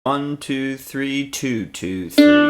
1, 2, 3, 2, 2, 3.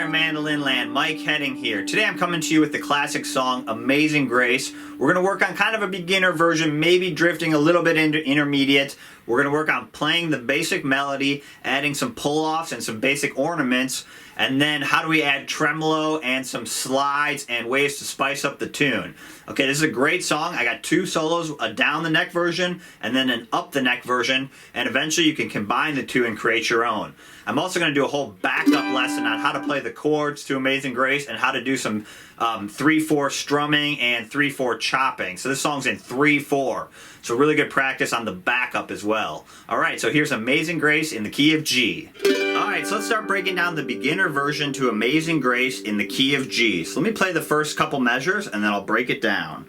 Mandolin Land, Mike Heading here. Today I'm coming to you with the classic song Amazing Grace. We're going to work on kind of a beginner version, maybe drifting a little bit into intermediate. We're going to work on playing the basic melody, adding some pull-offs and some basic ornaments, and then how do we add tremolo and some slides and ways to spice up the tune. Okay, this is a great song. I got two solos, a down the neck version and then an up the neck version, and eventually you can combine the two and create your own. I'm also going to do a whole backup lesson on how to play the chords to Amazing Grace and how to do some 3/4 strumming and 3/4 chopping. So this song's in 3/4. So really good practice on the backup as well. Alright, so here's Amazing Grace in the key of G. Alright, so let's start breaking down the beginner version to Amazing Grace in the key of G. So let me play the first couple measures and then I'll break it down.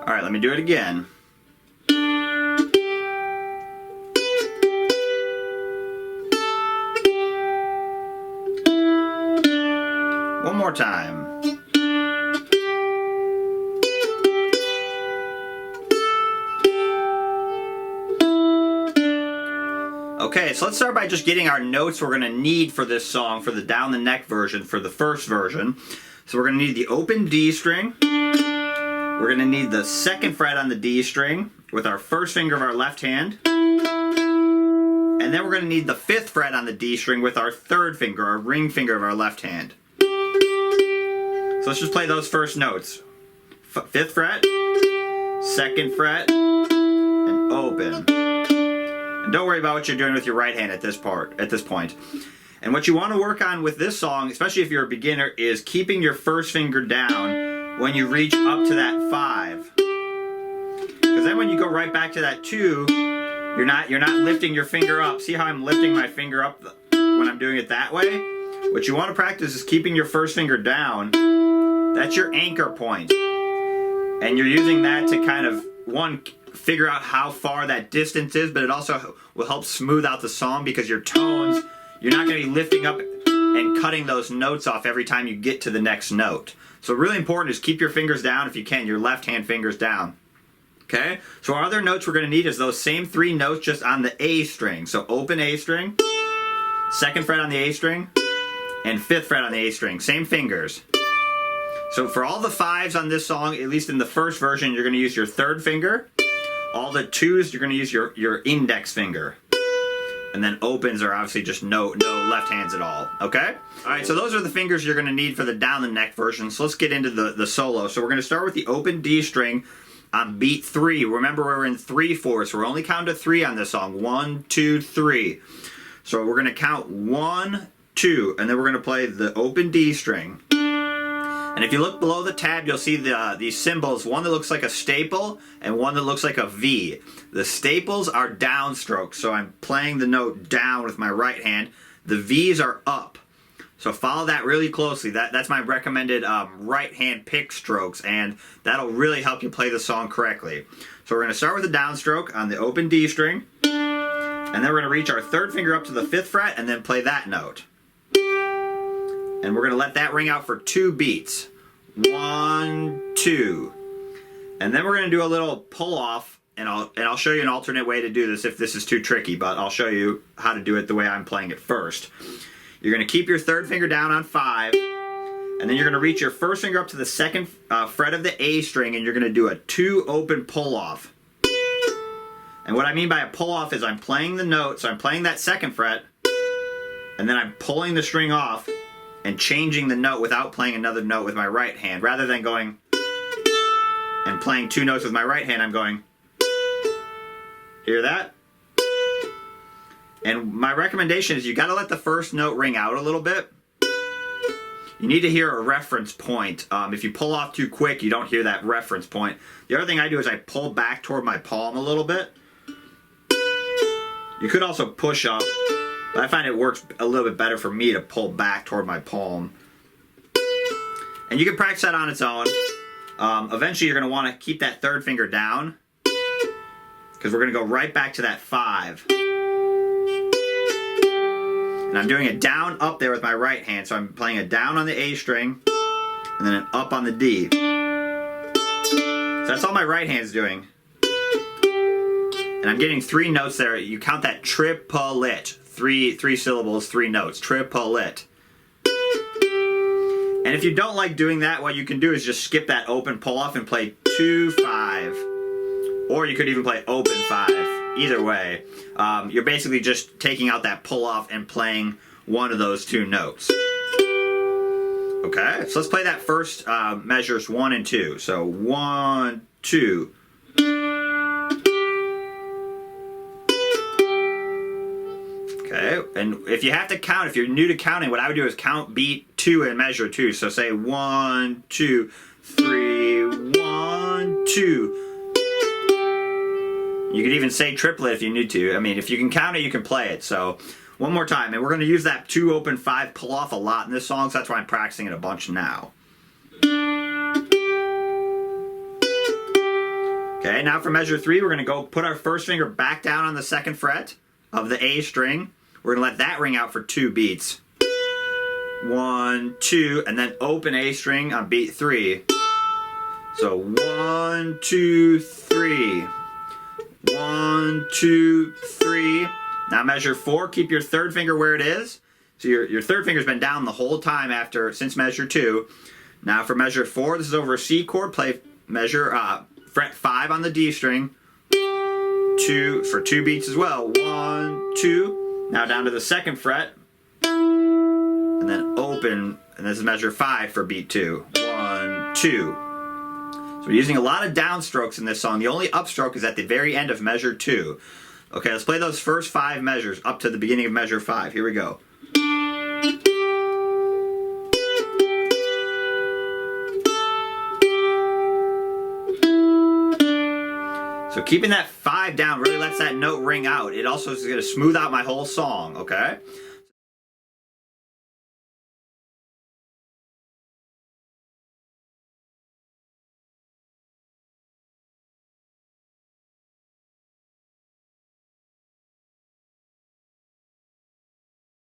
Alright, let me do it again. One more time. Okay, so let's start by just getting our notes we're going to need for this song, for the down the neck version, for the first version. So we're going to need the open D string. We're going to need the second fret on the D string with our first finger of our left hand. And then we're going to need the fifth fret on the D string with our third finger, our ring finger of our left hand. So let's just play those first notes. Fifth fret, second fret, and open. And don't worry about what you're doing with your right hand at this point. And what you want to work on with this song, especially if you're a beginner, is keeping your first finger down when you reach up to that 5. Because then when you go right back to that 2, you're not lifting your finger up. See how I'm lifting my finger up when I'm doing it that way? What you want to practice is keeping your first finger down. That's your anchor point. And you're using that to kind of, one, figure out how far that distance is, but it also will help smooth out the song because your tones, you're not going to be lifting up and cutting those notes off every time you get to the next note. So really important is keep your fingers down if you can, your left hand fingers down. Okay? So our other notes we're going to need is those same 3 notes just on the A string. So open A string, second fret on the A string, and fifth fret on the A string. Same fingers. So for all the 5s on this song, at least in the first version, you're going to use your third finger. All the 2s, you're going to use your index finger. And then opens are obviously just no left hands at all. Okay? Alright, so those are the fingers you're going to need for the down the neck version. So let's get into the solo. So we're going to start with the open D string on beat 3. Remember, we're in 3/4, so we're only counting to 3 on this song. 1, 2, 3. So we're going to count 1, 2, and then we're going to play the open D string. And if you look below the tab, you'll see these symbols, one that looks like a staple and one that looks like a V. The staples are downstrokes, so I'm playing the note down with my right hand. The V's are up. So follow that really closely. That's my recommended right hand pick strokes, and that'll really help you play the song correctly. So we're going to start with a downstroke on the open D string, and then we're going to reach our third finger up to the 5th fret and then play that note. And we're going to let that ring out for 2 beats. 1, 2. And then we're going to do a little pull off, and I'll show you an alternate way to do this if this is too tricky, but I'll show you how to do it the way I'm playing it first. You're going to keep your third finger down on 5, and then you're going to reach your first finger up to the second fret of the A string, and you're going to do a 2 open pull off. And what I mean by a pull off is I'm playing the note, so I'm playing that second fret, and then I'm pulling the string off and changing the note without playing another note with my right hand, rather than going and playing 2 notes with my right hand, I'm going, hear that? And my recommendation is you got to let the first note ring out a little bit. You need to hear a reference point. If you pull off too quick, you don't hear that reference point. The other thing I do is I pull back toward my palm a little bit. You could also push up, but I find it works a little bit better for me to pull back toward my palm. And you can practice that on its own. Eventually you're going to want to keep that third finger down, because we're going to go right back to that 5. And I'm doing a down up there with my right hand, so I'm playing a down on the A string and then an up on the D. So that's all my right hand's doing. And I'm getting 3 notes there. You count that triplet. 3 syllables, 3 notes. Triplet. And if you don't like doing that, what you can do is just skip that open pull off and play 2-5. Or you could even play open 5. Either way, you're basically just taking out that pull off and playing one of those 2 notes. Okay, so let's play that first measures 1 and 2. So 1, 2. Okay, and if you have to count, if you're new to counting, what I would do is count beat 2 and measure 2. So say 1, 2, 3, 1, 2. You could even say triplet if you need to. I mean, if you can count it, you can play it. So, one more time. And we're going to use that 2 open 5 pull off a lot in this song, so that's why I'm practicing it a bunch now. Okay, now for measure 3, we're going to go put our first finger back down on the 2nd fret of the A string. We're going to let that ring out for 2 beats. 1, 2, and then open A string on beat 3. So 1, 2, 3. 1, 2, 3. Now measure 4. Keep your 3rd finger where it is. So your 3rd finger's been down the whole time since measure 2. Now for measure 4, this is over a C chord. Play measure fret 5 on the D string. 2 for 2 beats as well. 1, 2. Now down to the 2nd fret, and then open. And this is measure 5 for beat 2. 1, 2. So we're using a lot of downstrokes in this song. The only upstroke is at the very end of measure 2. Okay, let's play those first 5 measures up to the beginning of measure 5. Here we go. So keeping that 5 down really lets that note ring out. It also is going to smooth out my whole song, okay?